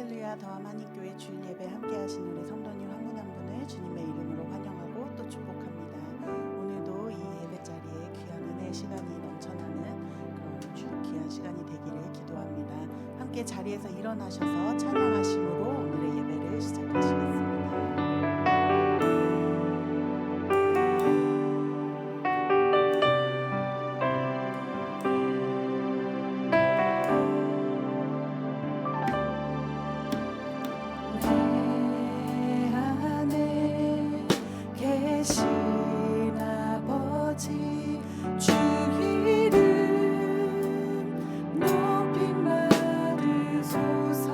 할렐루야. 더함 한인교회 주일 예배 함께 하시는 우리 성도님 한 분 한 분을 주님의 이름으로 환영하고 또 축복합니다. 오늘도 이 예배 자리에 귀한 은혜의 시간이 넘쳐나는 그런 귀한 시간이 되기를 기도합니다. 함께 자리에서 일어나셔서 찬양하심으로 오늘의 예배를 시작하시겠습니다. 주기름 높이 받으소서.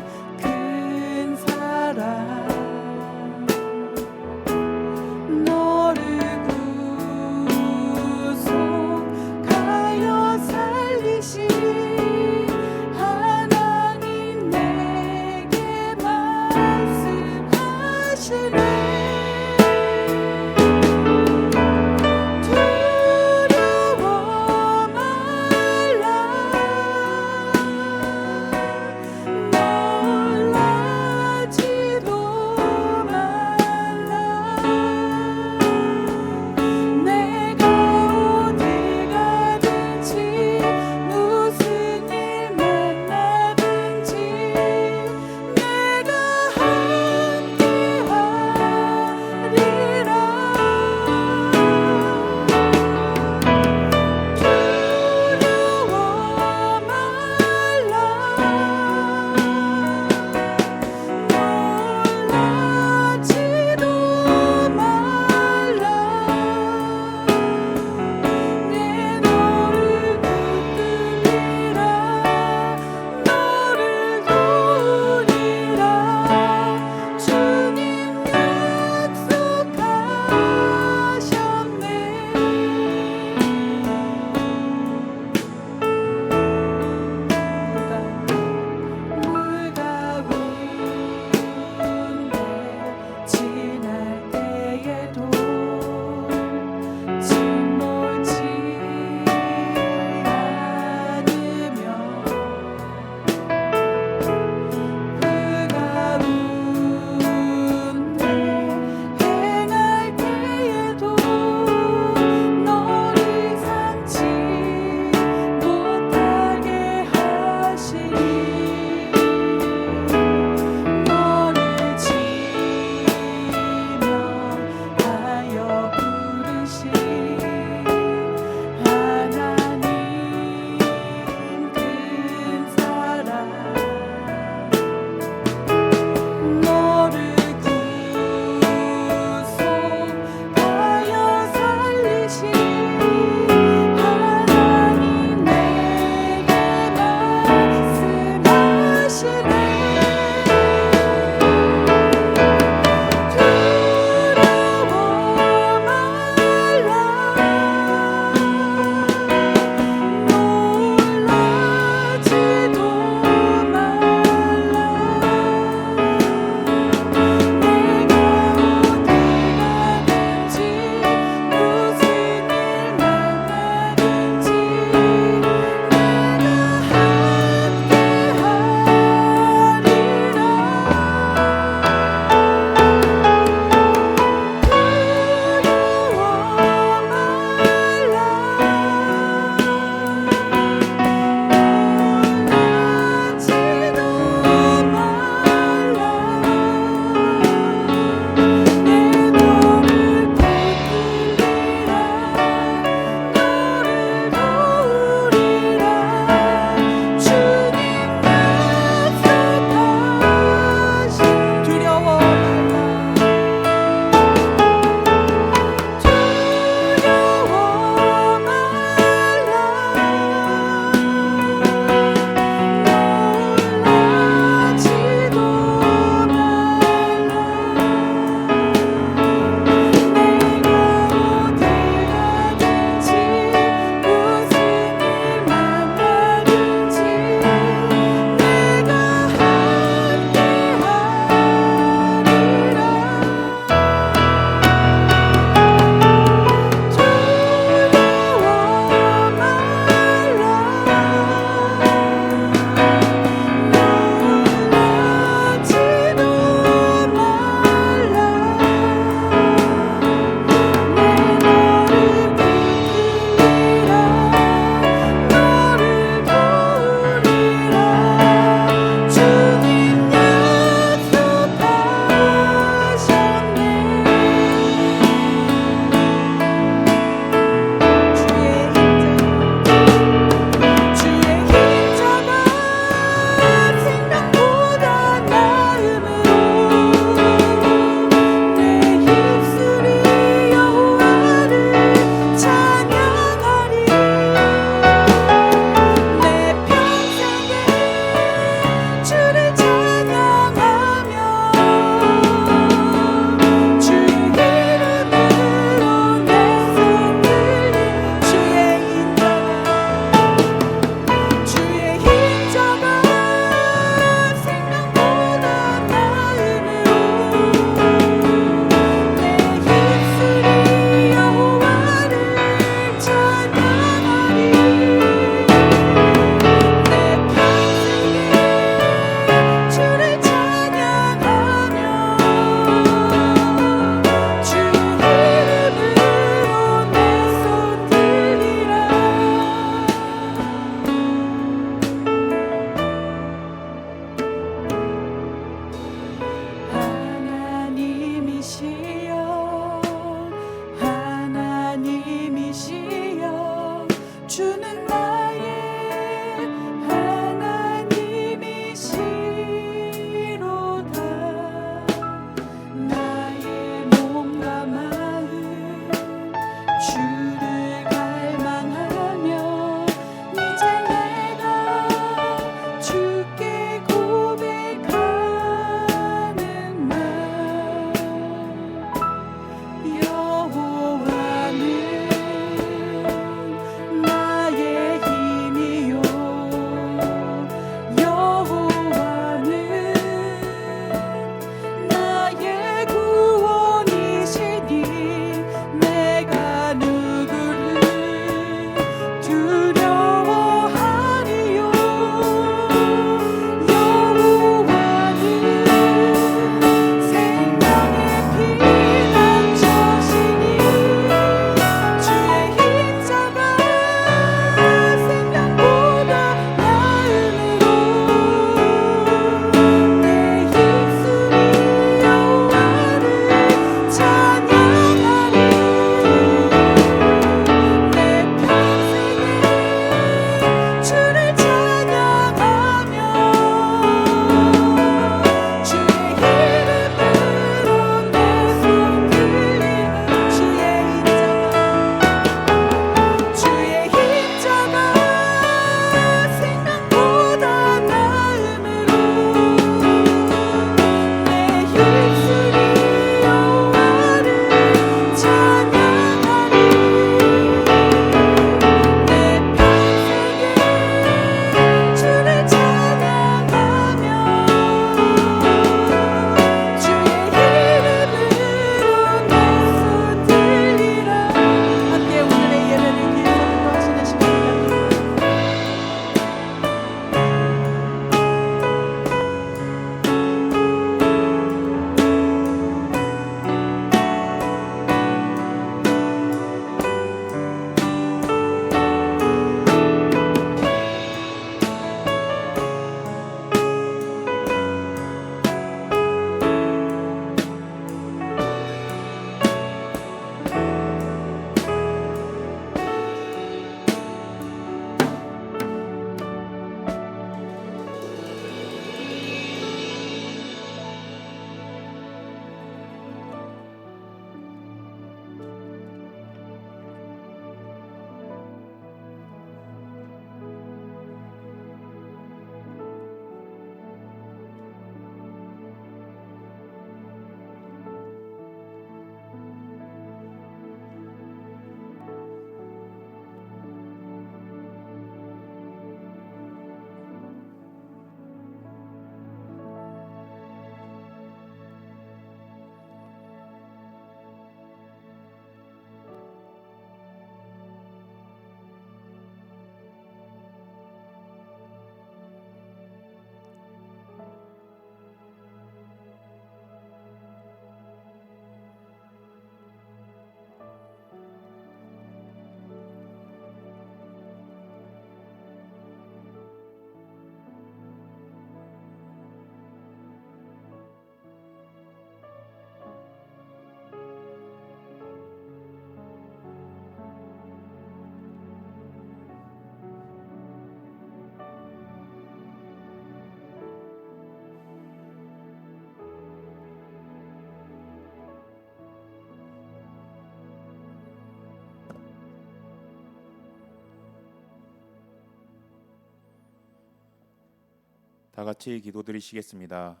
다 같이 기도드리시겠습니다.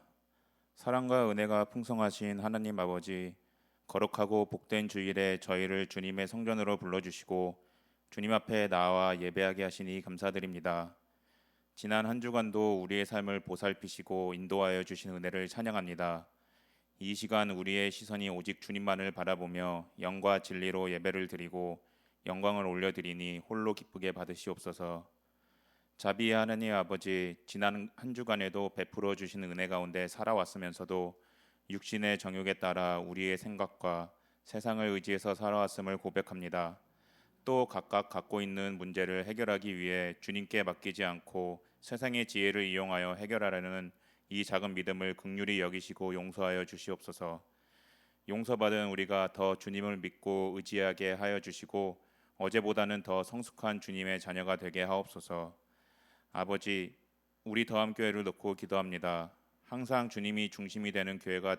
사랑과 은혜가 풍성하신 하나님 아버지, 거룩하고 복된 주일에 저희를 주님의 성전으로 불러주시고 주님 앞에 나와 예배하게 하시니 감사드립니다. 지난 한 주간도 우리의 삶을 보살피시고 인도하여 주신 은혜를 찬양합니다. 이 시간 우리의 시선이 오직 주님만을 바라보며 영과 진리로 예배를 드리고 영광을 올려드리니 홀로 기쁘게 받으시옵소서. 자비의 하나님 아버지, 지난 한 주간에도 베풀어 주신 은혜 가운데 살아왔으면서도 육신의 정욕에 따라 우리의 생각과 세상을 의지해서 살아왔음을 고백합니다. 또 각각 갖고 있는 문제를 해결하기 위해 주님께 맡기지 않고 세상의 지혜를 이용하여 해결하려는 이 작은 믿음을 긍휼히 여기시고 용서하여 주시옵소서. 용서받은 우리가 더 주님을 믿고 의지하게 하여 주시고 어제보다는 더 성숙한 주님의 자녀가 되게 하옵소서. 아버지, 우리 더함교회를 놓고 기도합니다. 항상 주님이 중심이 되는 교회가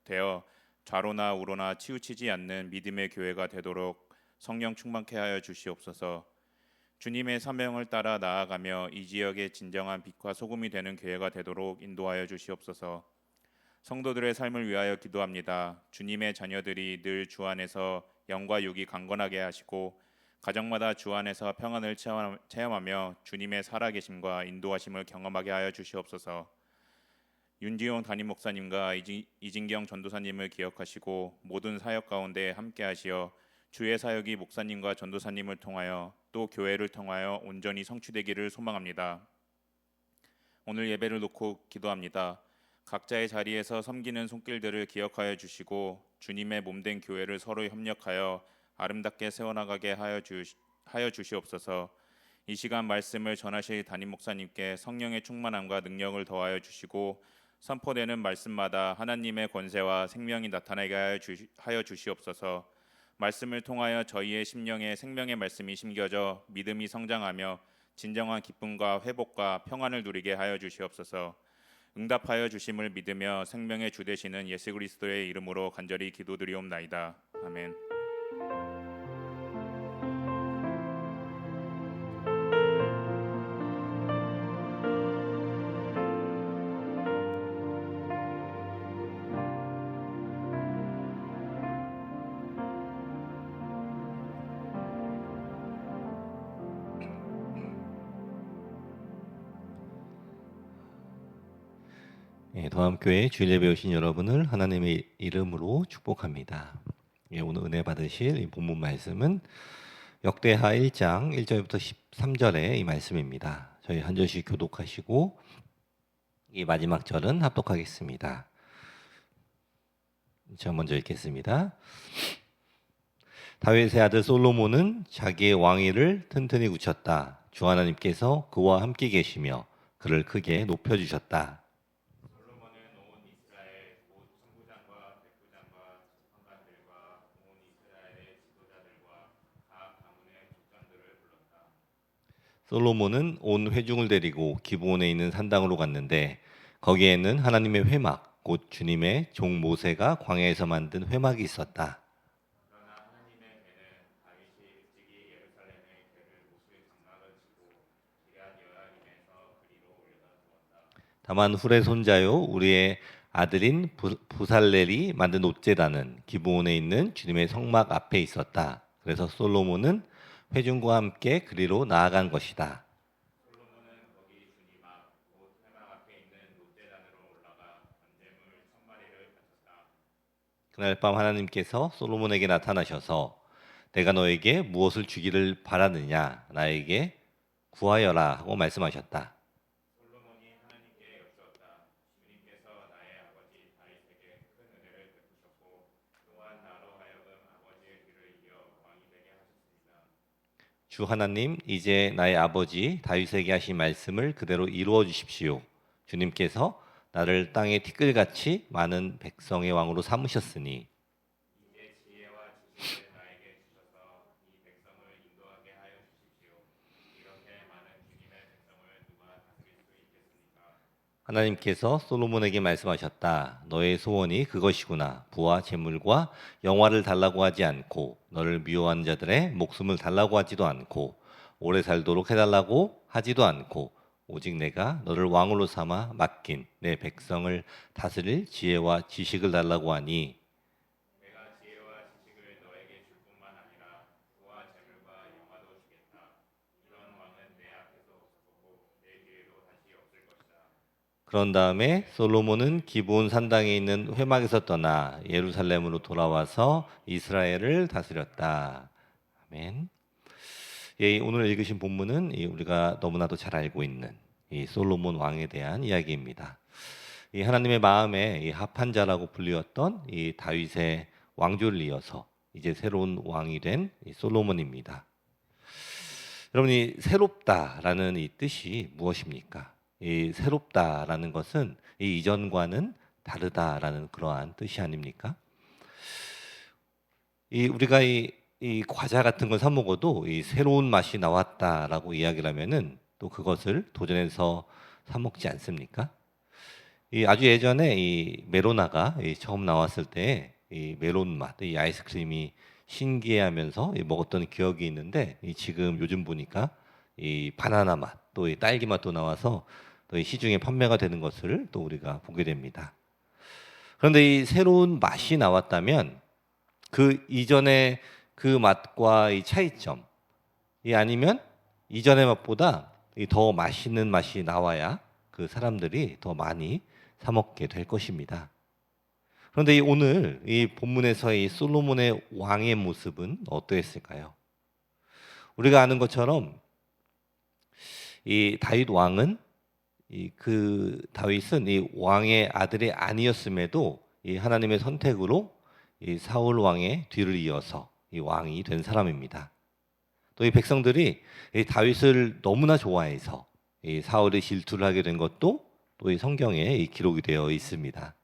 되어 좌로나 우로나 치우치지 않는 믿음의 교회가 되도록 성령 충만케 하여 주시옵소서. 주님의 사명을 따라 나아가며 이 지역의 진정한 빛과 소금이 되는 교회가 되도록 인도하여 주시옵소서. 성도들의 삶을 위하여 기도합니다. 주님의 자녀들이 늘 주 안에서 영과 육이 강건하게 하시고 가정마다 주 안에서 평안을 체험하며 주님의 살아계심과 인도하심을 경험하게 하여 주시옵소서. 윤지용 담임 목사님과 이진경 전도사님을 기억하시고 모든 사역 가운데 함께하시어 주의 사역이 목사님과 전도사님을 통하여 또 교회를 통하여 온전히 성취되기를 소망합니다. 오늘 예배를 놓고 기도합니다. 각자의 자리에서 섬기는 손길들을 기억하여 주시고 주님의 몸된 교회를 서로 협력하여 아름답게 세워나가게 하여 주시옵소서. 이 시간 말씀을 전하실 담임 목사님께 성령의 충만함과 능력을 더하여 주시고 선포되는 말씀마다 하나님의 권세와 생명이 나타나게 하여 주시옵소서. 말씀을 통하여 저희의 심령에 생명의 말씀이 심겨져 믿음이 성장하며 진정한 기쁨과 회복과 평안을 누리게 하여 주시옵소서. 응답하여 주심을 믿으며 생명의 주 되시는 예수 그리스도의 이름으로 간절히 기도드리옵나이다. 아멘. 더함교회 주일 예배 오신 여러분을 하나님의 이름으로 축복합니다. 오늘 은혜 받으실 이 본문 말씀은 역대하 1장 1절부터 13절의 이 말씀입니다. 저희 한 절씩 교독하시고 이 마지막 절은 합독하겠습니다. 제가 먼저 읽겠습니다. 다윗의 아들 솔로몬은 자기의 왕위를 튼튼히 굳혔다. 주 하나님께서 그와 함께 계시며 그를 크게 높여주셨다. 솔로몬은 온 회중을 데리고 기브온에 있는 산당으로 갔는데 거기에는 하나님의 회막, 곧 주님의 종 모세가 광야에서 만든 회막이 있었다. 다만 훌의 손자요 우리의 아들인 부살렐이 만든 롯제라는 기브온에 있는 주님의 성막 앞에 있었다. 그래서 솔로몬은 회중과 함께 그리로 나아간 것이다. 솔로몬은 거기 주님 앞 곧 회막 앞에 있는 롯제단으로 올라가 번제물 1000마리를 바쳤다. 그날 밤 하나님께서 솔로몬에게 나타나셔서 내가 너에게 무엇을 주기를 바라느냐 나에게 구하여라 하고 말씀하셨다. 솔로몬이 하나님께 여쭈었다. 주님께서 나의 아버지 다윗에게 큰 은혜를 베푸셨고 또한 나로 하여금 아버지의 뒤를 이어 왕이 되게 하셨습니다. 주 하나님, 이제 나의 아버지 다윗에게 하신 말씀을 그대로 이루어 주십시오. 주님께서 나를 땅의 티끌같이 많은 백성의 왕으로 삼으셨으니 이제 지혜와 지식을 나에게 주셔서 이 백성을 인도하게 하여 주십시오. 이렇게 많은 주님의 백성을 누가 다스릴 수 있겠습니까? 하나님께서 솔로몬에게 말씀하셨다. 너의 소원이 그것이구나. 부와 재물과 영화를 달라고 하지 않고 너를 미워하는 자들의 목숨을 달라고 하지도 않고 오래 살도록 해달라고 하지도 않고 오직 내가 너를 왕으로 삼아 맡긴 내 백성을 다스릴 지혜와 지식을 달라고 하니 내가 지혜와 지식을 너에게 줄 뿐만 아니라 부와 재물과 영화도 주겠다. 이런 왕은 내 앞에서 없었고 내 뒤에도 다시 없을 것이다. 그런 다음에 솔로몬은 기브온 산당에 있는 회막에서 떠나 예루살렘으로 돌아와서 이스라엘을 다스렸다. 아멘. 예, 오늘 읽으신 본문은 우리가 너무나도 잘 알고 있는 이 솔로몬 왕에 대한 이야기입니다. 이 하나님의 마음에 이 합한 자라고 불리웠던 이 다윗의 왕조를 이어서 이제 새로운 왕이 된 이 솔로몬입니다. 여러분, 이 새롭다라는 이 뜻이 무엇입니까? 이 새롭다라는 것은 이 이전과는 다르다라는 그러한 뜻이 아닙니까? 우리가 이 과자 같은 걸 사 먹어도 이 새로운 맛이 나왔다라고 이야기를 하면은 또 그것을 도전해서 사 먹지 않습니까? 아주 예전에 이 메로나가 처음 나왔을 때 이 메론 맛, 이 아이스크림이 신기해하면서 먹었던 기억이 있는데 지금 요즘 보니까 이 바나나 맛, 또 이 딸기 맛도 나와서 또 시중에 판매가 되는 것을 또 우리가 보게 됩니다. 그런데 이 새로운 맛이 나왔다면 그 이전에 그 맛과 이 차이점, 아니면 이전의 맛보다 더 맛있는 맛이 나와야 그 사람들이 더 많이 사 먹게 될 것입니다. 그런데 오늘 이 본문에서의 이 솔로몬의 왕의 모습은 어떠했을까요? 우리가 아는 것처럼 이 다윗 왕은 다윗은 이 왕의 아들이 아니었음에도 이 하나님의 선택으로 이 사울 왕의 뒤를 이어서 이 왕이 된 사람입니다. 또 이 백성들이 이 다윗을 너무나 좋아해서 이 사울의 질투를 하게 된 것도 또 이 성경에 이 기록이 되어 있습니다.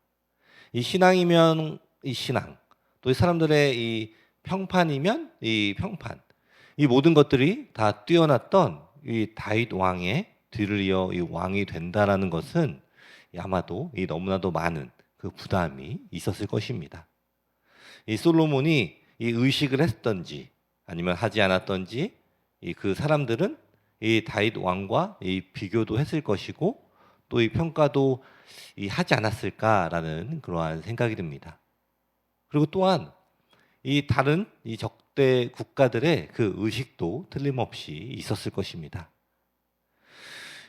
이 신앙이면 이 신앙, 또 이 사람들의 이 평판이면 이 평판, 이 모든 것들이 다 뛰어났던 이 다윗 왕의 뒤를 이어 이 왕이 된다라는 것은 아마도 이 너무나도 많은 그 부담이 있었을 것입니다. 이 솔로몬이 이 의식을 했던지 아니면 하지 않았던지 그 사람들은 이 다윗 왕과 이 비교도 했을 것이고 또 이 평가도 하지 않았을까라는 그러한 생각이 듭니다. 그리고 또한 이 다른 이 적대 국가들의 그 의식도 틀림없이 있었을 것입니다.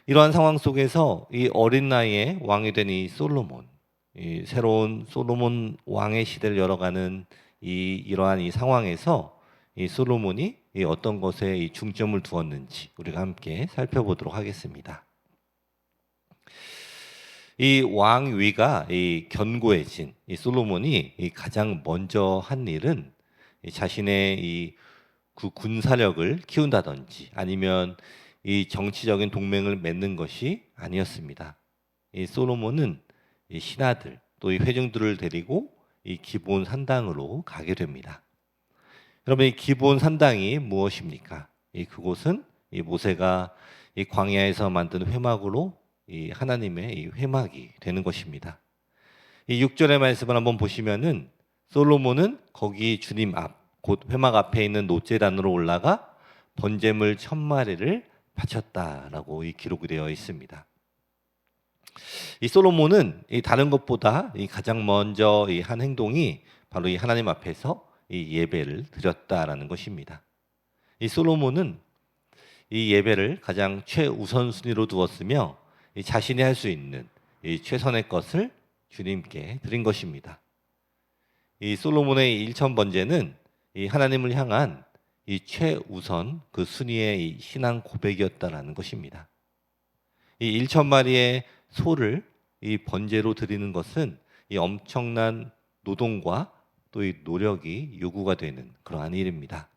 이러한 상황 속에서 이 어린 나이에 왕이 된 이 솔로몬, 이 새로운 솔로몬 왕의 시대를 열어가는 이러한 이 상황에서 이 솔로몬이 이 어떤 것에 이 중점을 두었는지 우리가 함께 살펴보도록 하겠습니다. 이 왕위가 이 견고해진 이 솔로몬이 이 가장 먼저 한 일은 자신의 이 그 군사력을 키운다든지 아니면 이 정치적인 동맹을 맺는 것이 아니었습니다. 이 솔로몬은 이 신하들 또 이 회중들을 데리고 이 기브온 산당으로 가게 됩니다. 여러분, 이 기브온 산당이 무엇입니까? 그곳은 이 모세가 이 광야에서 만든 회막으로 이 하나님의 이 회막이 되는 것입니다. 이 6절의 말씀을 한번 보시면은 솔로몬은 거기 주님 앞, 곧 회막 앞에 있는 놋제단으로 올라가 번제물 1000마리를 바쳤다라고 이 기록이 되어 있습니다. 이 솔로몬은 이 다른 것보다 이 가장 먼저 이 한 행동이 바로 이 하나님 앞에서 이 예배를 드렸다라는 것입니다. 이 솔로몬은 이 예배를 가장 최우선순위로 두었으며 이 자신이 할 수 있는 이 최선의 것을 주님께 드린 것입니다. 이 솔로몬의 1000번제는 이 하나님을 향한 이 최우선 그 순위의 이 신앙 고백이었다라는 것입니다. 이 1000마리의 소를 이 번제로 드리는 것은 이 엄청난 노동과 또 이 노력이 요구가 되는 그러한 일입니다.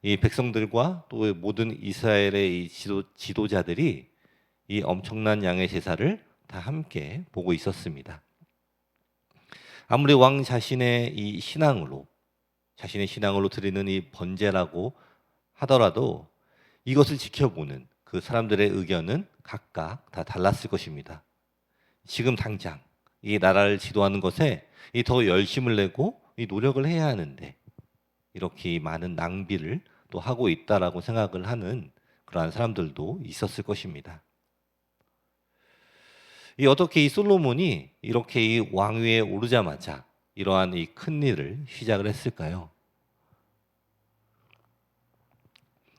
이 백성들과 또 모든 이스라엘의 이 지도자들이 이 엄청난 양의 제사를 다 함께 보고 있었습니다. 아무리 왕 자신의 신앙으로 드리는 이 번제라고 하더라도 이것을 지켜보는 그 사람들의 의견은 각각 다 달랐을 것입니다. 지금 당장 이 나라를 지도하는 것에 더 열심을 내고 이 노력을 해야 하는데 이렇게 많은 낭비를 또 하고 있다라고 생각을 하는 그러한 사람들도 있었을 것입니다. 어떻게 이 솔로몬이 이렇게 이 왕위에 오르자마자 이러한 이 큰 일을 시작을 했을까요?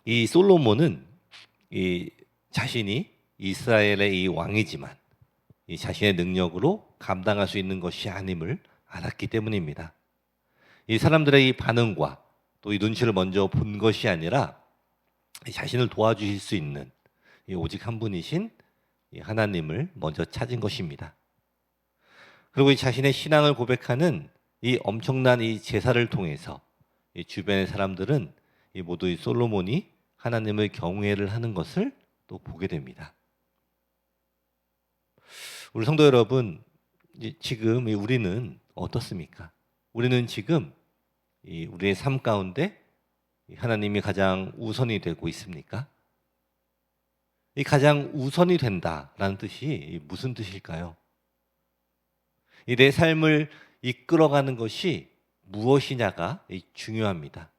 이 솔로몬은 이 자신이 이스라엘의 이 왕이지만 이 자신의 능력으로 감당할 수 있는 것이 아님을 알았기 때문입니다. 이 사람들의 이 반응과 또 이 눈치를 먼저 본 것이 아니라 자신을 도와주실 수 있는 오직 한 분이신 하나님을 먼저 찾은 것입니다. 그리고 이 자신의 신앙을 고백하는 이 엄청난 이 제사를 통해서 이 주변의 사람들은 모두 이 솔로몬이 하나님을 경외를 하는 것을 또 보게 됩니다. 우리 성도 여러분, 지금 우리는 어떻습니까? 우리는 지금 우리의 삶 가운데 하나님이 가장 우선이 되고 있습니까? 이 가장 우선이 된다라는 뜻이 무슨 뜻일까요? 내 삶을 이끌어가는 것이 무엇이냐가 중요합니다.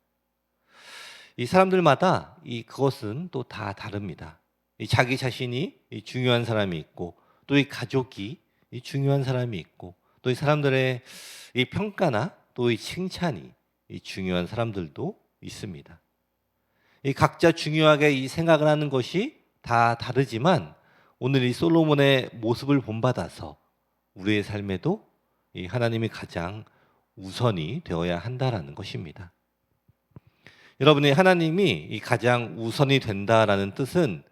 이 사람들마다 그것은 또 다 다릅니다. 자기 자신이 중요한 사람이 있고, 또 이 가족이 중요한 사람이 있고, 또 이 사람들의 이 평가나 또 이 칭찬이 중요한 사람들도 있습니다. 각자 중요하게 생각을 하는 것이 다 다르지만, 오늘 이 솔로몬의 모습을 본받아서 우리의 삶에도 하나님이 가장 우선이 되어야 한다라는 것입니다. 여러분이 하나님이 가장 우선이 된다라는 뜻은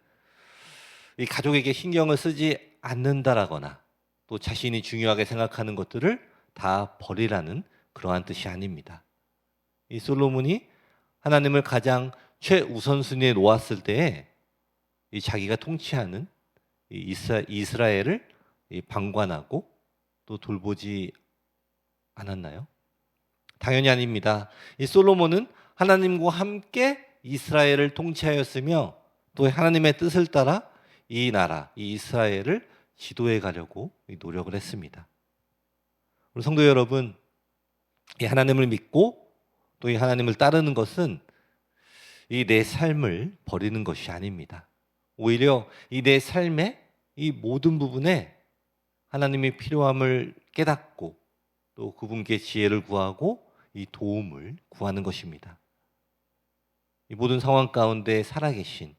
이 가족에게 신경을 쓰지 않는다라거나 또 자신이 중요하게 생각하는 것들을 다 버리라는 그러한 뜻이 아닙니다. 이 솔로몬이 하나님을 가장 최우선순위에 놓았을 때에 이 자기가 통치하는 이스라엘을 방관하고 또 돌보지 않았나요? 당연히 아닙니다. 이 솔로몬은 하나님과 함께 이스라엘을 통치하였으며 또 하나님의 뜻을 따라 이 나라, 이 이스라엘을 지도해 가려고 노력을 했습니다. 우리 성도 여러분, 이 하나님을 믿고 또 이 하나님을 따르는 것은 이 내 삶을 버리는 것이 아닙니다. 오히려 이 내 삶의 이 모든 부분에 하나님의 필요함을 깨닫고 또 그분께 지혜를 구하고 이 도움을 구하는 것입니다. 이 모든 상황 가운데 살아계신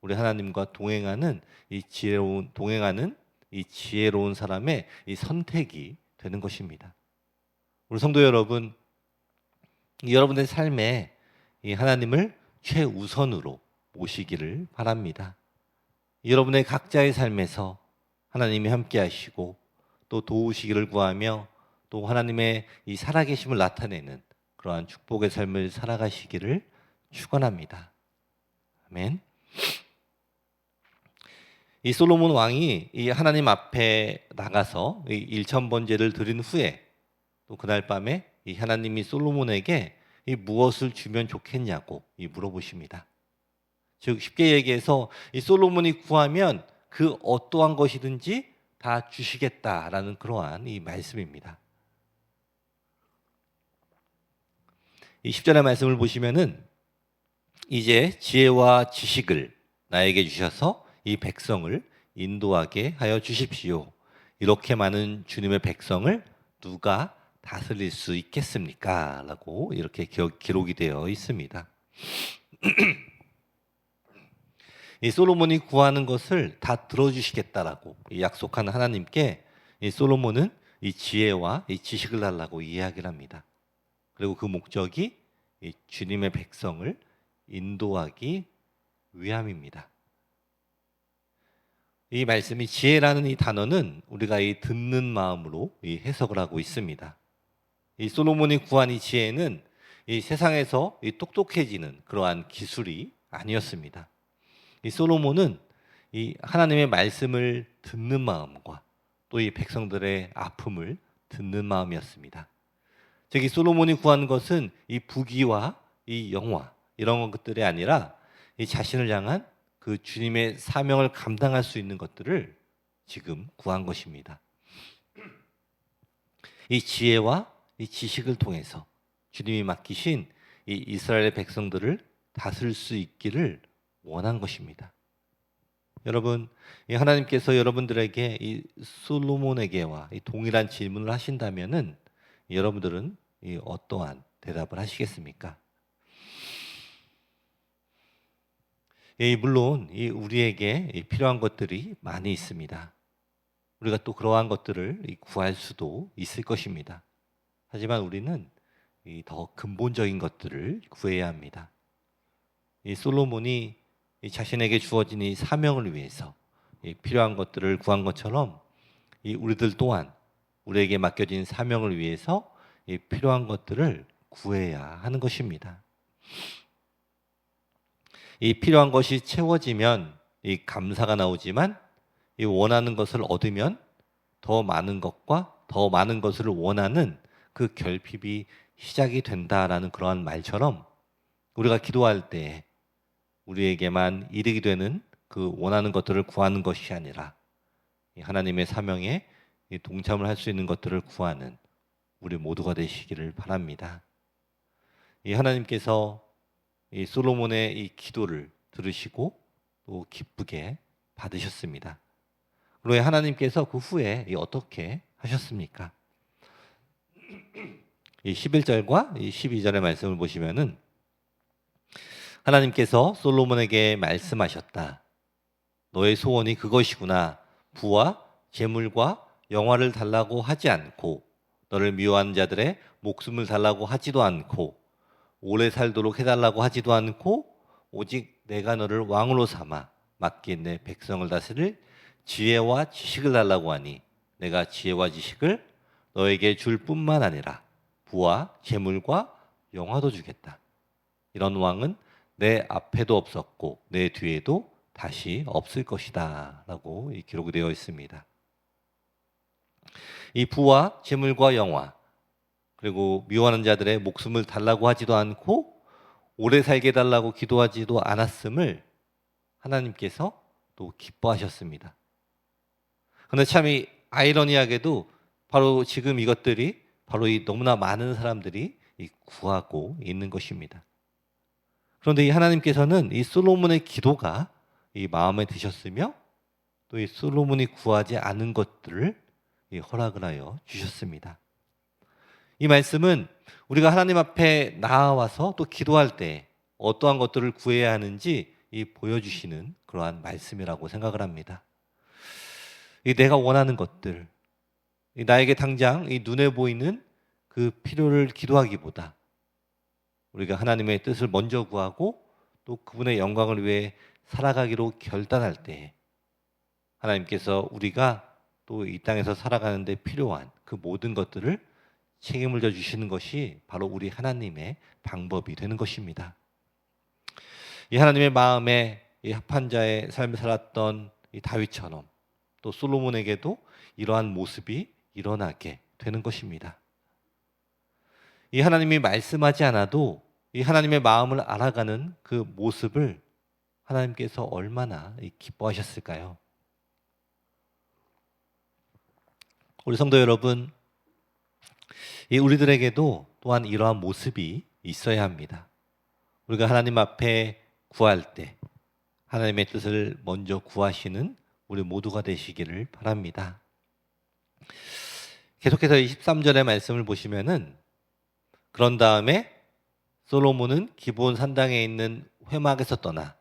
우리 하나님과 동행하는 이 지혜로운 사람의 이 선택이 되는 것입니다. 우리 성도 여러분, 여러분의 삶에 이 하나님을 최우선으로 모시기를 바랍니다. 여러분의 각자의 삶에서 하나님이 함께 하시고 또 도우시기를 구하며 또 하나님의 이 살아계심을 나타내는 그러한 축복의 삶을 살아가시기를 축원합니다. 아멘. 이 솔로몬 왕이 이 하나님 앞에 나가서 이 1000번제를 드린 후에 또 그날 밤에 이 하나님이 솔로몬에게 이 무엇을 주면 좋겠냐고 물어보십니다. 즉 쉽게 얘기해서 이 솔로몬이 구하면 그 어떠한 것이든지 다 주시겠다라는 그러한 이 말씀입니다. 이 10절의 말씀을 보시면은 이제 지혜와 지식을 나에게 주셔서 이 백성을 인도하게 하여 주십시오. 이렇게 많은 주님의 백성을 누가 다스릴 수 있겠습니까? 라고 이렇게 기록이 되어 있습니다. 이 솔로몬이 구하는 것을 다 들어주시겠다라고 약속한 하나님께 이 솔로몬은 이 지혜와 이 지식을 달라고 이야기를 합니다. 그리고 그 목적이 이 주님의 백성을 인도하기 위함입니다. 이 말씀이 지혜라는 이 단어는 우리가 이 듣는 마음으로 이 해석을 하고 있습니다. 이 솔로몬이 구한 이 지혜는 이 세상에서 이 똑똑해지는 그러한 기술이 아니었습니다. 이 솔로몬은 이 하나님의 말씀을 듣는 마음과 또 이 백성들의 아픔을 듣는 마음이었습니다. 즉 이 솔로몬이 구한 것은 이 부귀와 이 영화 이런 것들이 아니라 이 자신을 향한 그 주님의 사명을 감당할 수 있는 것들을 지금 구한 것입니다. 이 지혜와 이 지식을 통해서 주님이 맡기신 이 이스라엘의 백성들을 다스릴 수 있기를 원한 것입니다. 여러분, 이 하나님께서 여러분들에게 이 솔로몬에게와 이 동일한 질문을 하신다면은 여러분들은 이 어떠한 대답을 하시겠습니까? 물론 이 우리에게 이 필요한 것들이 많이 있습니다. 우리가 또 그러한 것들을 구할 수도 있을 것입니다. 하지만 우리는 이 더 근본적인 것들을 구해야 합니다. 이 솔로몬이 이 자신에게 주어진 이 사명을 위해서 이 필요한 것들을 구한 것처럼 이 우리들 또한 우리에게 맡겨진 사명을 위해서 이 필요한 것들을 구해야 하는 것입니다. 이 필요한 것이 채워지면 이 감사가 나오지만 이 원하는 것을 얻으면 더 많은 것과 더 많은 것을 원하는 그 결핍이 시작이 된다라는 그러한 말처럼 우리가 기도할 때 우리에게만 이르게 되는 그 원하는 것들을 구하는 것이 아니라 하나님의 사명에 동참을 할 수 있는 것들을 구하는 우리 모두가 되시기를 바랍니다. 이 하나님께서 이 솔로몬의 이 기도를 들으시고 또 기쁘게 받으셨습니다. 그리고 하나님께서 그 후에 어떻게 하셨습니까? 이 11절과 이 12절의 말씀을 보시면은 하나님께서 솔로몬에게 말씀하셨다. 너의 소원이 그것이구나. 부와 재물과 영화를 달라고 하지 않고 너를 미워하는 자들의 목숨을 달라고 하지도 않고 오래 살도록 해달라고 하지도 않고 오직 내가 너를 왕으로 삼아 맡긴 내 백성을 다스릴 지혜와 지식을 달라고 하니 내가 지혜와 지식을 너에게 줄 뿐만 아니라 부와 재물과 영화도 주겠다. 이런 왕은 내 앞에도 없었고 내 뒤에도 다시 없을 것이다 라고 기록이 되어 있습니다. 이 부와 재물과 영화 그리고 미워하는 자들의 목숨을 달라고 하지도 않고 오래 살게 달라고 기도하지도 않았음을 하나님께서 또 기뻐하셨습니다. 그런데 참 이 아이러니하게도 바로 지금 이것들이 바로 이 너무나 많은 사람들이 구하고 있는 것입니다. 그런데 이 하나님께서는 이 솔로몬의 기도가 이 마음에 드셨으며 또 이 솔로몬이 구하지 않은 것들을 허락을 하여 주셨습니다. 이 말씀은 우리가 하나님 앞에 나와서 또 기도할 때 어떠한 것들을 구해야 하는지 보여주시는 그러한 말씀이라고 생각을 합니다. 내가 원하는 것들, 나에게 당장 눈에 보이는 그 필요를 기도하기보다 우리가 하나님의 뜻을 먼저 구하고 또 그분의 영광을 위해 살아가기로 결단할 때 하나님께서 우리가 또 이 땅에서 살아가는 데 필요한 그 모든 것들을 책임을 져 주시는 것이 바로 우리 하나님의 방법이 되는 것입니다. 이 하나님의 마음에 이 합한 자의 삶을 살았던 이 다윗처럼 또 솔로몬에게도 이러한 모습이 일어나게 되는 것입니다. 이 하나님이 말씀하지 않아도 이 하나님의 마음을 알아가는 그 모습을 하나님께서 얼마나 기뻐하셨을까요? 우리 성도 여러분, 우리들에게도 또한 이러한 모습이 있어야 합니다. 우리가 하나님 앞에 구할 때 하나님의 뜻을 먼저 구하시는 우리 모두가 되시기를 바랍니다. 계속해서 23절의 말씀을 보시면은 그런 다음에 솔로몬은 기브온 산당에 있는 회막에서 떠나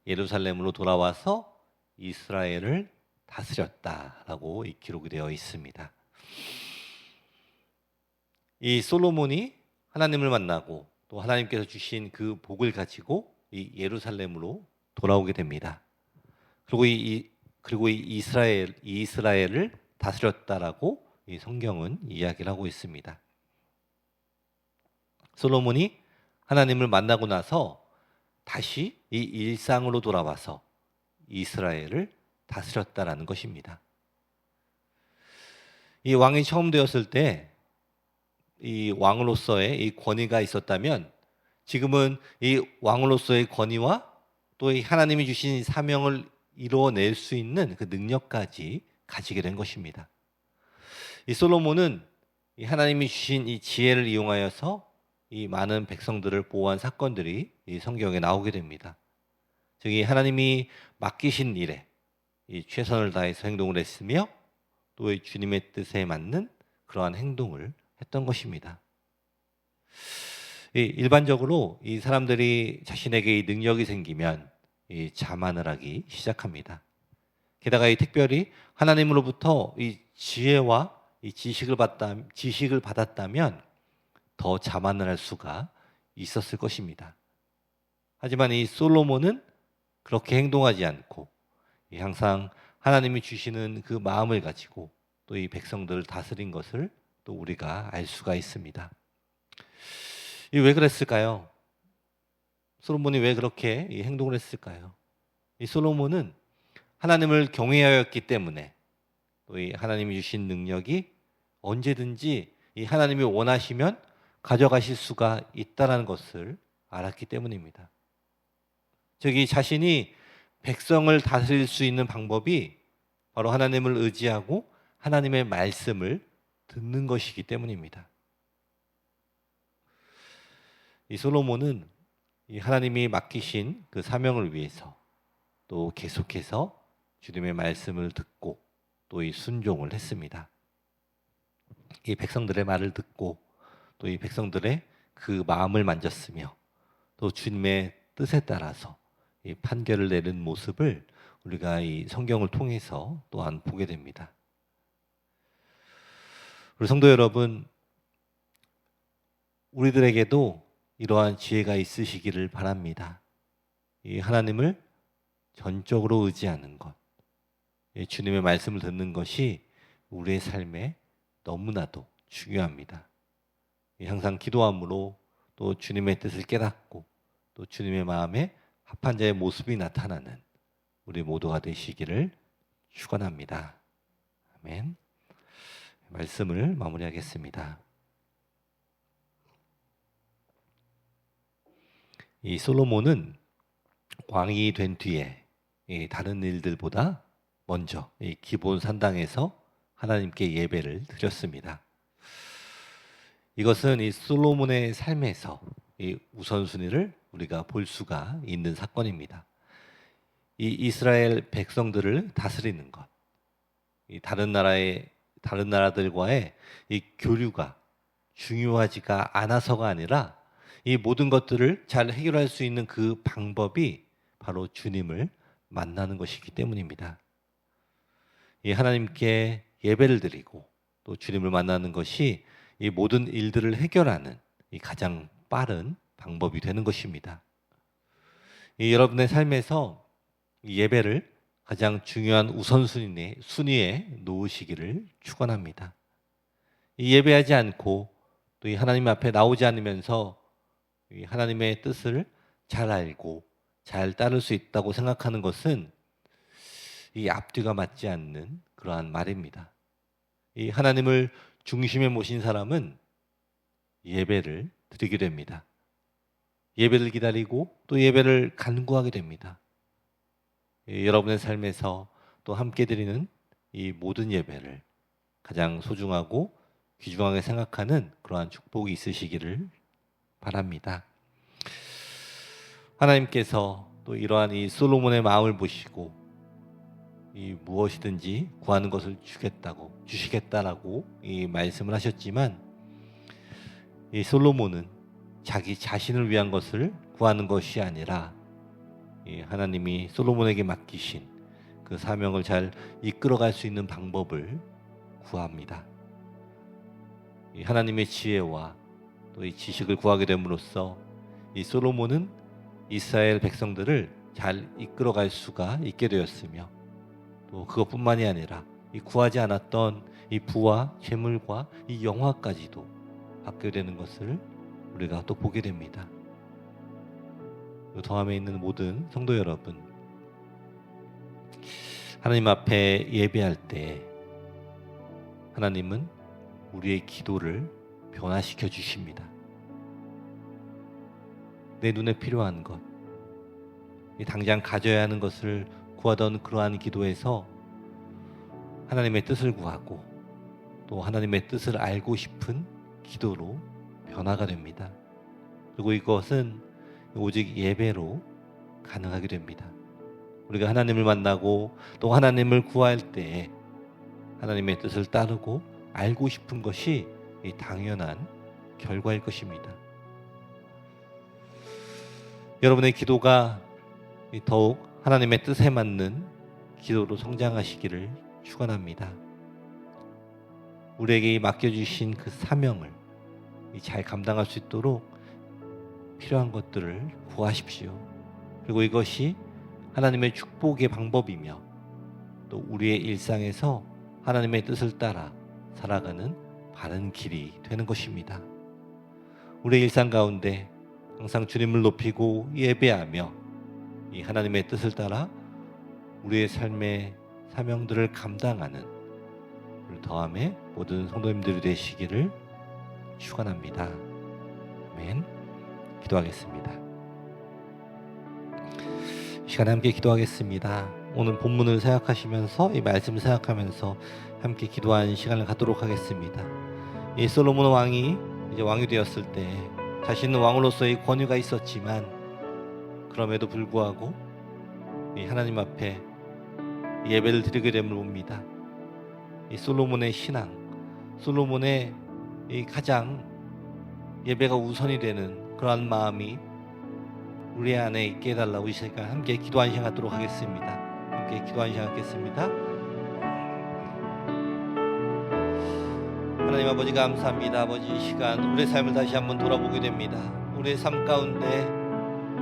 예루살렘으로 돌아와서 이스라엘을 다스렸다라고 기록이 되어 있습니다. 이 솔로몬이 하나님을 만나고 또 하나님께서 주신 그 복을 가지고 이 예루살렘으로 돌아오게 됩니다. 그리고 이 이스라엘을 다스렸다라고 이 성경은 이야기를 하고 있습니다. 솔로몬이 하나님을 만나고 나서 다시 이 일상으로 돌아와서 이스라엘을 다스렸다라는 것입니다. 이 왕이 처음 되었을 때 이 왕으로서의 이 권위가 있었다면 지금은 이 왕으로서의 권위와 또 이 하나님이 주신 사명을 이루어낼 수 있는 그 능력까지 가지게 된 것입니다. 이 솔로몬은 이 하나님이 주신 이 지혜를 이용하여서 이 많은 백성들을 보호한 사건들이 이 성경에 나오게 됩니다. 즉 이 하나님이 맡기신 일에 이 최선을 다해서 행동을 했으며 또 이 주님의 뜻에 맞는 그러한 행동을 했던 것입니다. 일반적으로 이 사람들이 자신에게 이 능력이 생기면 이 자만을 하기 시작합니다. 게다가 이 특별히 하나님으로부터 이 지혜와 이 지식을 받았다면 더 자만을 할 수가 있었을 것입니다. 하지만 이 솔로몬은 그렇게 행동하지 않고 항상 하나님이 주시는 그 마음을 가지고 또 이 백성들을 다스린 것을 또 우리가 알 수가 있습니다. 왜 그랬을까요? 솔로몬이 왜 그렇게 이 행동을 했을까요? 이 솔로몬은 하나님을 경외하였기 때문에 또 이 하나님이 주신 능력이 언제든지 이 하나님이 원하시면 가져가실 수가 있다는 것을 알았기 때문입니다. 즉, 이 자신이 백성을 다스릴 수 있는 방법이 바로 하나님을 의지하고 하나님의 말씀을 듣는 것이기 때문입니다. 이 솔로몬은 이 하나님이 맡기신 그 사명을 위해서 또 계속해서 주님의 말씀을 듣고 또 이 순종을 했습니다. 이 백성들의 말을 듣고 또 이 백성들의 그 마음을 만졌으며 또 주님의 뜻에 따라서 이 판결을 내는 모습을 우리가 이 성경을 통해서 또한 보게 됩니다. 우리 성도 여러분, 우리들에게도 이러한 지혜가 있으시기를 바랍니다. 이 하나님을 전적으로 의지하는 것, 주님의 말씀을 듣는 것이 우리의 삶에 너무나도 중요합니다. 항상 기도함으로 또 주님의 뜻을 깨닫고 또 주님의 마음에 합한 자의 모습이 나타나는 우리 모두가 되시기를 축원합니다. 아멘. 말씀을 마무리하겠습니다. 이 솔로몬은 왕이 된 뒤에 다른 일들보다 먼저 이 기브온 산당에서 하나님께 예배를 드렸습니다. 이것은 이 솔로몬의 삶에서 이 우선순위를 우리가 볼 수가 있는 사건입니다. 이 이스라엘 백성들을 다스리는 것, 이 다른 나라들과의 이 교류가 중요하지가 않아서가 아니라 이 모든 것들을 잘 해결할 수 있는 그 방법이 바로 주님을 만나는 것이기 때문입니다. 이 하나님께 예배를 드리고 또 주님을 만나는 것이 이 모든 일들을 해결하는 이 가장 빠른 방법이 되는 것입니다. 이 여러분의 삶에서 이 예배를 가장 중요한 우선순위에 놓으시기를 축원합니다. 이 예배하지 않고 또 이 하나님 앞에 나오지 않으면서 이 하나님의 뜻을 잘 알고 잘 따를 수 있다고 생각하는 것은 이 앞뒤가 맞지 않는 그러한 말입니다. 이 하나님을 중심에 모신 사람은 예배를 드리게 됩니다. 예배를 기다리고 또 예배를 간구하게 됩니다. 여러분의 삶에서 또 함께 드리는 이 모든 예배를 가장 소중하고 귀중하게 생각하는 그러한 축복이 있으시기를 바랍니다. 하나님께서 또 이러한 이 솔로몬의 마음을 보시고 이 무엇이든지 구하는 것을 주시겠다라고 이 말씀을 하셨지만 이 솔로몬은 자기 자신을 위한 것을 구하는 것이 아니라 이 하나님이 솔로몬에게 맡기신 그 사명을 잘 이끌어갈 수 있는 방법을 구합니다. 이 하나님의 지혜와 또 이 지식을 구하게 됨으로써 이 솔로몬은 이스라엘 백성들을 잘 이끌어갈 수가 있게 되었으며 또 그것뿐만이 아니라 이 구하지 않았던 이 부와 재물과 이 영화까지도 받게 되는 것을 우리가 또 보게 됩니다. 더함에 있는 모든 성도 여러분, 하나님 앞에 예배할 때 하나님은 우리의 기도를 변화시켜 주십니다. 내 눈에 필요한 것, 당장 가져야 하는 것을 구하던 그러한 기도에서 하나님의 뜻을 구하고 또 하나님의 뜻을 알고 싶은 기도로 변화가 됩니다. 그리고 이것은 오직 예배로 가능하게 됩니다. 우리가 하나님을 만나고 또 하나님을 구할 때 하나님의 뜻을 따르고 알고 싶은 것이 당연한 결과일 것입니다. 여러분의 기도가 더욱 하나님의 뜻에 맞는 기도로 성장하시기를 축원합니다. 우리에게 맡겨주신 그 사명을 잘 감당할 수 있도록 필요한 것들을 구하십시오. 그리고 이것이 하나님의 축복의 방법이며 또 우리의 일상에서 하나님의 뜻을 따라 살아가는 바른 길이 되는 것입니다. 우리의 일상 가운데 항상 주님을 높이고 예배하며 이 하나님의 뜻을 따라 우리의 삶의 사명들을 감당하는 우리 더함의 모든 성도님들이 되시기를 축원합니다. 아멘. 기도하겠습니다. 이 시간에 함께 기도하겠습니다. 오늘 본문을 생각하시면서 이 말씀을 생각하면서 함께 기도하는 시간을 갖도록 하겠습니다. 이 솔로몬 왕이 이제 왕이 되었을 때 자신은 왕으로서의 권위가 있었지만 그럼에도 불구하고 이 하나님 앞에 예배를 드리게 됨을 봅니다. 이 솔로몬의 신앙, 솔로몬의 이 가장 예배가 우선이 되는 그러한 마음이 우리 안에 있게 해달라고 이 시간 함께 기도하는 시간 갖도록 하겠습니다. 함께 기도하는 시간 갖겠습니다. 하나님 아버지 감사합니다. 아버지 이 시간 우리의 삶을 다시 한번 돌아보게 됩니다. 우리의 삶 가운데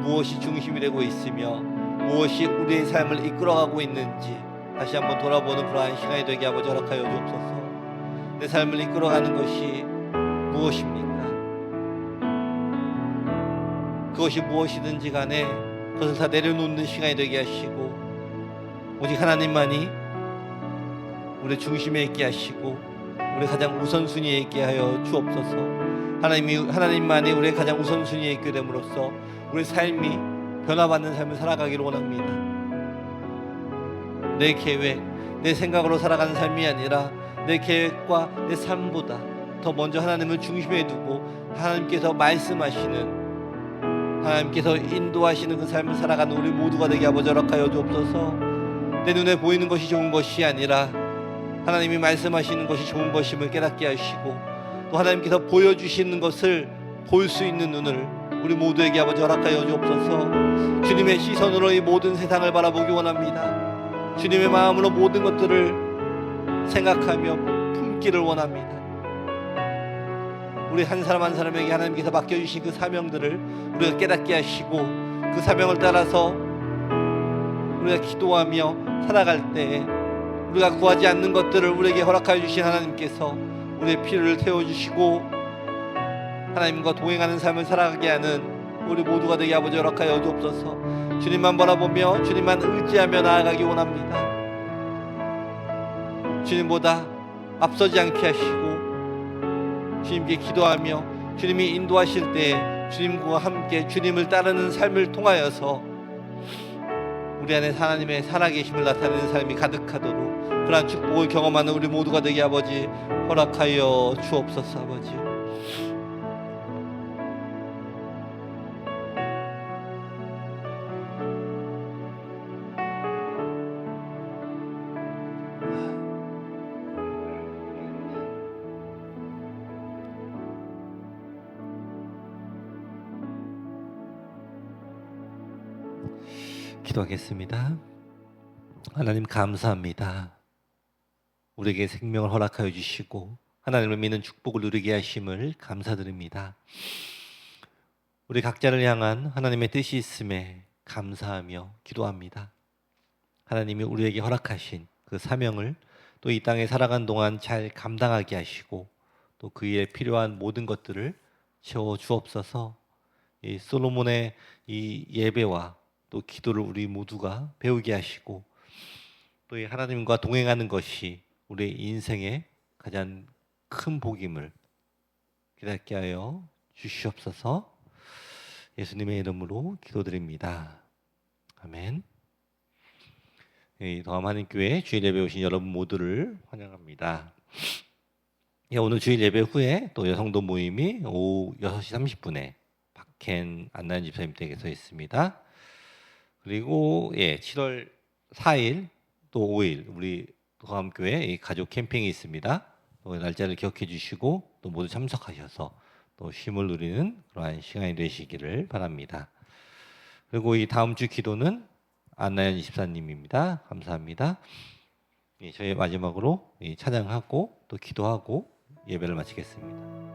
무엇이 중심이 되고 있으며 무엇이 우리의 삶을 이끌어가고 있는지 다시 한번 돌아보는 그러한 시간이 되게 아버지 허락하여 주옵소서. 내 삶을 이끌어가는 것이 무엇입니까? 그것이 무엇이든지 간에 그것을 다 내려놓는 시간이 되게 하시고 오직 하나님만이 우리 중심에 있게 하시고 우리 가장 우선순위에 있게 하여 주옵소서. 하나님만이 우리의 가장 우선순위에 있게 됨으로써 우리 삶이 변화받는 삶을 살아가기를 원합니다. 내 계획, 내 생각으로 살아가는 삶이 아니라 내 계획과 내 삶보다 더 먼저 하나님을 중심에 두고 하나님께서 말씀하시는 하나님께서 인도하시는 그 삶을 살아가는 우리 모두가 되게 아버지 허락하여 주옵소서. 내 눈에 보이는 것이 좋은 것이 아니라 하나님이 말씀하시는 것이 좋은 것임을 깨닫게 하시고 또 하나님께서 보여주시는 것을 볼 수 있는 눈을 우리 모두에게 아버지 허락하여 주옵소서. 주님의 시선으로 이 모든 세상을 바라보기 원합니다. 주님의 마음으로 모든 것들을 생각하며 품기를 원합니다. 우리 한 사람 한 사람에게 하나님께서 맡겨주신 그 사명들을 우리가 깨닫게 하시고 그 사명을 따라서 우리가 기도하며 살아갈 때 우리가 구하지 않는 것들을 우리에게 허락하여 주신 하나님께서 우리의 필요를 태워주시고 하나님과 동행하는 삶을 살아가게 하는 우리 모두가 되게 아버지 허락하여 주옵소서. 주님만 바라보며 주님만 의지하며 나아가기 원합니다. 주님보다 앞서지 않게 하시고 주님께 기도하며 주님이 인도하실 때 주님과 함께 주님을 따르는 삶을 통하여서 우리 안에 하나님의 살아계심을 나타내는 삶이 가득하도록 그러한 축복을 경험하는 우리 모두가 되게 아버지 허락하여 주옵소서. 아버지 기도하겠습니다. 하나님 감사합니다. 우리에게 생명을 허락하여 주시고 하나님을 믿는 축복을 누리게 하심을 감사드립니다. 우리 각자를 향한 하나님의 뜻이 있음에 감사하며 기도합니다. 하나님이 우리에게 허락하신 그 사명을 또 이 땅에 살아간 동안 잘 감당하게 하시고 또 그에 필요한 모든 것들을 채워 주옵소서. 이 솔로몬의 이 예배와 또 기도를 우리 모두가 배우게 하시고 또 이 하나님과 동행하는 것이 우리의 인생의 가장 큰 복임을 깨닫게 하여 주시옵소서. 예수님의 이름으로 기도드립니다. 아멘. 더함 한인교회 주일 예배 오신 여러분 모두를 환영합니다. 오늘 주일 예배 후에 또 여성도 모임이 오후 6시 30분에 박켄 안나연 집사님 댁에서 있습니다. 그리고 7월 4일 또 5일 우리 도함교회 이 가족 캠핑이 있습니다. 또 날짜를 기억해 주시고 또 모두 참석하셔서 또 쉼을 누리는 그러한 시간이 되시기를 바랍니다. 그리고 이 다음 주 기도는 안나연 24님입니다. 감사합니다. 저희 마지막으로 찬양하고 또 기도하고 예배를 마치겠습니다.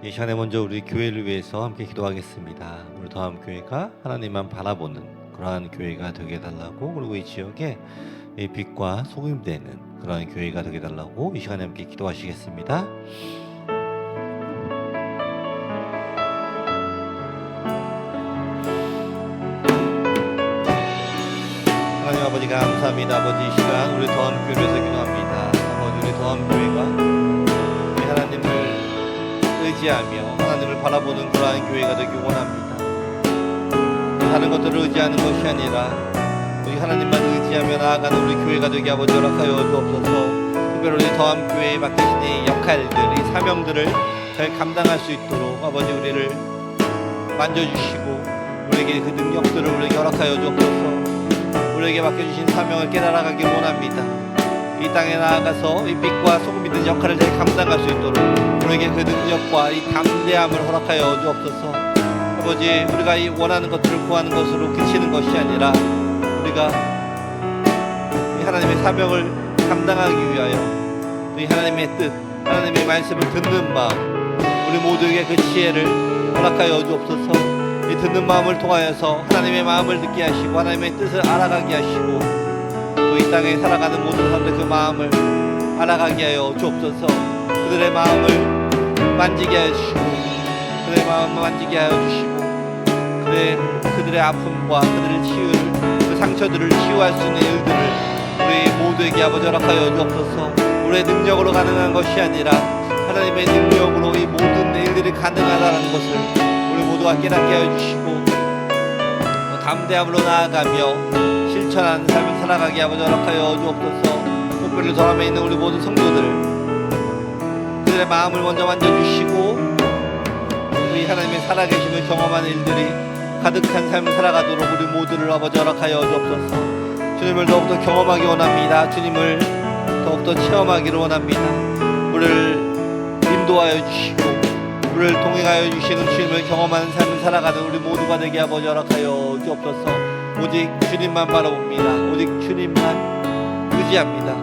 이 시간에 먼저 우리 교회를 위해서 함께 기도하겠습니다. 우리 더함교회가 하나님만 바라보는 그러한 교회가 되게 해달라고, 그리고 이 지역에 이 빛과 소금이 되는 그러한 교회가 되게 해달라고 이 시간에 함께 기도하시겠습니다. 하나님 아버지 감사합니다. 아버지 이 시간 우리 더함교회를 위해서 기도합니다. 아버지 우리 더함교회가 의지하며 하나님을 바라보는 그러한 교회가 되기 원합니다. 다른 것들을 의지하는 것이 아니라 우리 하나님만 의지하며 나아가는 우리 교회가 되게 아버지 허락하여 주옵소서. 특별히 우리 더함교회에 맡기신 이 역할들, 이 사명들을 잘 감당할 수 있도록 아버지 우리를 만져주시고 우리에게 그 능력들을 우리에게 허락하여 주옵소서. 우리에게 맡겨주신 사명을 깨달아가길 원합니다. 이 땅에 나아가서 이 빛과 소금이 된 역할을 잘 감당할 수 있도록 우리에게 그 능력과 이 담대함을 허락하여 주옵소서. 아버지 우리가 이 원하는 것들을 구하는 것으로 그치는 것이 아니라 우리가 이 하나님의 사명을 감당하기 위하여 이 하나님의 뜻, 하나님의 말씀을 듣는 마음, 우리 모두에게 그 지혜를 허락하여 주옵소서. 이 듣는 마음을 통하여서 하나님의 마음을 듣게 하시고 하나님의 뜻을 알아가게 하시고 또 이 땅에 살아가는 모든 사람들 그 마음을 알아가게 하여 주옵소서. 그들의 마음을 만지게 하여 주시고 그들의 마음을 만지게 하여 주시고 그들의 아픔과 그들을 치유를 그 상처들을 치유할 수 있는 일들을 우리 모두에게 아버지 허락하여 주옵소서. 우리의 능력으로 가능한 것이 아니라 하나님의 능력으로 이 모든 일들이 가능하다는 것을 우리 모두가 깨닫게 하여 주시고 담대함으로 나아가며 실천하는 삶을 살아가게 아버지 허락하여 주옵소서. 특별히 저함에 있는 우리 모든 성도들, 그들의 마음을 먼저 만져주시고 우리 하나님의 살아계심을 경험하는 일들이 가득한 삶을 살아가도록 우리 모두를 아버지 허락하여 주옵소서. 주님을 더욱더 경험하기 원합니다. 주님을 더욱더 체험하기를 원합니다. 우리를 인도하여 주시고 우리를 동행하여 주시는 주님을 경험하는 삶을 살아가는 우리 모두가 되게 아버지 허락하여 주옵소서. 오직 주님만 바라봅니다. 오직 주님만 의지합니다.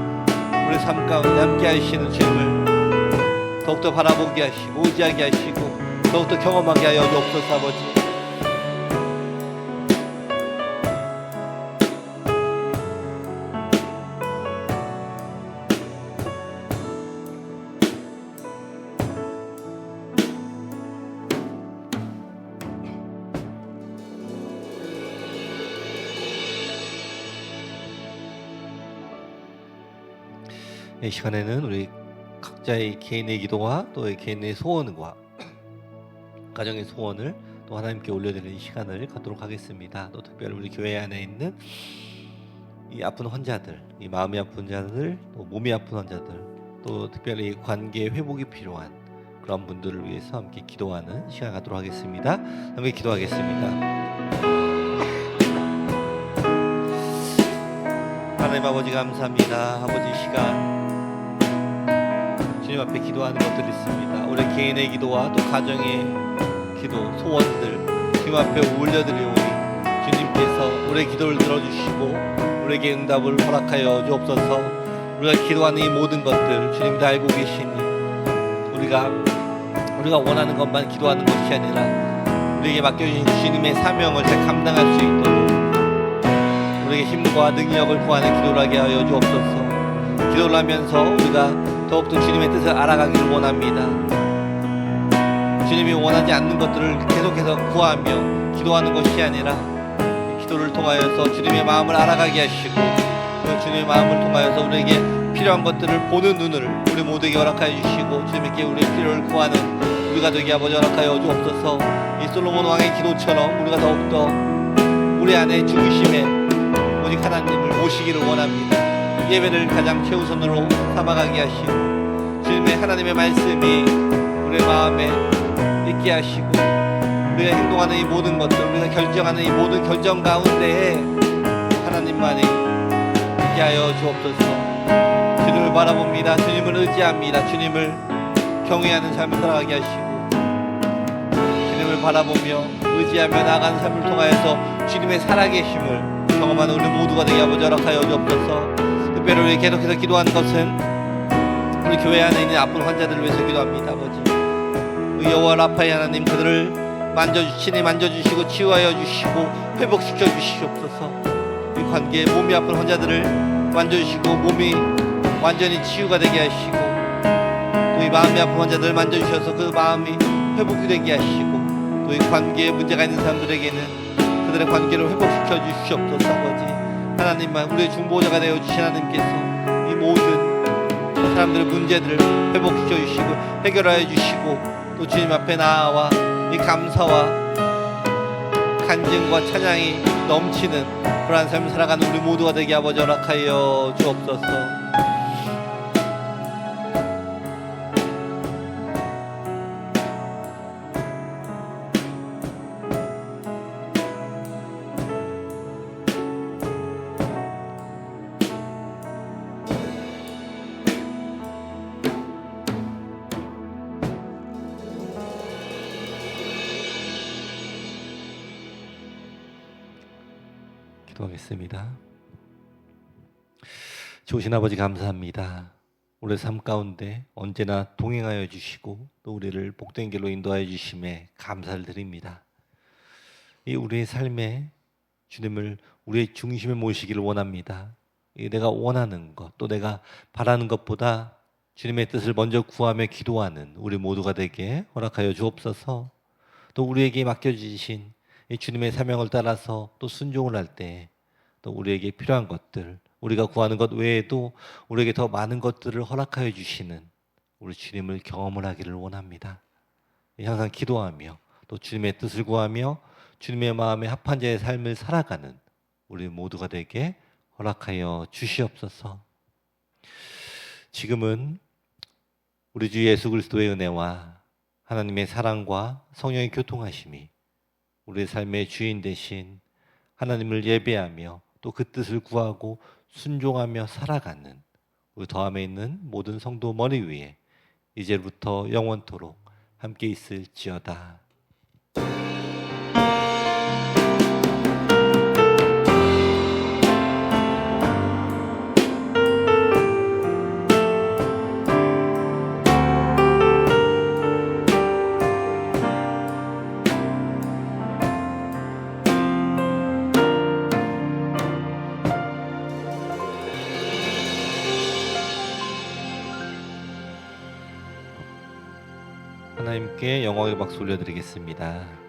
우리 삶 가운데 함께 하시는 주님을 더욱더 바라보게 하시고 의지하게 하시고 더욱더 경험하게 하여 주옵소서. 아버지, 이 시간에는 우리 각자의 개인의 기도와 또 개인의 소원과 가정의 소원을 또 하나님께 올려드리는 시간을 갖도록 하겠습니다. 또 특별히 우리 교회 안에 있는 이 아픈 환자들, 이 마음이 아픈 환자들, 또 몸이 아픈 환자들, 또 특별히 관계 회복이 필요한 그런 분들을 위해서 함께 기도하는 시간 갖도록 하겠습니다. 함께 기도하겠습니다. 하나님 아버지 감사합니다. 아버지 시간 주님 앞에 기도하는 것들이 있습니다. 우리 개인의 기도와 또 가정의 기도, 소원들 주님 앞에 올려드리오니 주님께서 우리의 기도를 들어주시고 우리에게 응답을 허락하여 주옵소서. 우리가 기도하는 이 모든 것들 주님 다 알고 계시니 우리가 원하는 것만 기도하는 것이 아니라 우리에게 맡겨주신 주님의 사명을 잘 감당할 수 있도록 우리에게 힘과 능력을 구하는 기도를 하게 하여 주옵소서. 기도를 하면서 우리가 더욱더 주님의 뜻을 알아가기를 원합니다. 주님이 원하지 않는 것들을 계속해서 구하며 기도하는 것이 아니라 기도를 통하여서 주님의 마음을 알아가게 하시고 그 주님의 마음을 통하여서 우리에게 필요한 것들을 보는 눈을 우리 모두에게 허락하여 주시고 주님께 우리의 필요를 구하는 우리가 되게 아버지 허락하여 주옵소서. 이 솔로몬 왕의 기도처럼 우리가 더욱더 우리 안에 중심에 오직 하나님을 모시기를 원합니다. 예배를 가장 최우선으로 삼아가게 하시고 주님의 하나님의 말씀이 우리의 마음에 있게 하시고 우리가 행동하는 이 모든 것들, 우리가 결정하는 이 모든 결정 가운데에 하나님만이 있게 하여 주옵소서. 주님을 바라봅니다. 주님을 의지합니다. 주님을 경외하는 삶을 살아가게 하시고 주님을 바라보며 의지하며 나아가는 삶을 통하여서 주님의 살아계심을 경험하는 우리 모두가 되게 아버지 허락하여 주옵소서. 특별히 우리 계속해서 기도하는 것은 우리 교회 안에 있는 아픈 환자들을 위해서 기도합니다. 아버지, 여호와 라파의 하나님, 그들을 만져주시고 치유하여 주시고 회복시켜 주시옵소서. 이 관계에 몸이 아픈 환자들을 만져주시고 몸이 완전히 치유가 되게 하시고 또 이 마음이 아픈 환자들을 만져주셔서 그 마음이 회복이 되게 하시고 또 이 관계에 문제가 있는 사람들에게는 그들의 관계를 회복시켜 주시옵소서. 아버지 하나님만 우리의 중보자가 되어 주신 하나님께서 이 모든 사람들의 문제들을 회복시켜 주시고 해결하여 주시고 또 주님 앞에 나아와 이 감사와 간증과 찬양이 넘치는 그러한 삶을 살아가는 우리 모두가 되게 아버지 허락하여 주옵소서. 기도하겠습니다. 좋으신 아버지 감사합니다. 우리 삶 가운데 언제나 동행하여 주시고 또 우리를 복된 길로 인도하여 주심에 감사를 드립니다. 이 우리의 삶에 주님을 우리의 중심에 모시기를 원합니다. 내가 원하는 것 또 내가 바라는 것보다 주님의 뜻을 먼저 구하며 기도하는 우리 모두가 되게 허락하여 주옵소서. 또 우리에게 맡겨주신 이 주님의 사명을 따라서 또 순종을 할 때 또 우리에게 필요한 것들, 우리가 구하는 것 외에도 우리에게 더 많은 것들을 허락하여 주시는 우리 주님을 경험을 하기를 원합니다. 항상 기도하며 또 주님의 뜻을 구하며 주님의 마음에 합한 자의 삶을 살아가는 우리 모두가 되게 허락하여 주시옵소서. 지금은 우리 주 예수 그리스도의 은혜와 하나님의 사랑과 성령의 교통하심이 우리의 삶의 주인 되신 하나님을 예배하며 또 그 뜻을 구하고 순종하며 살아가는 우리 더함에 있는 모든 성도 머리 위에 이제부터 영원토록 함께 있을지어다. 하나님께 영광의 박수 올려드리겠습니다.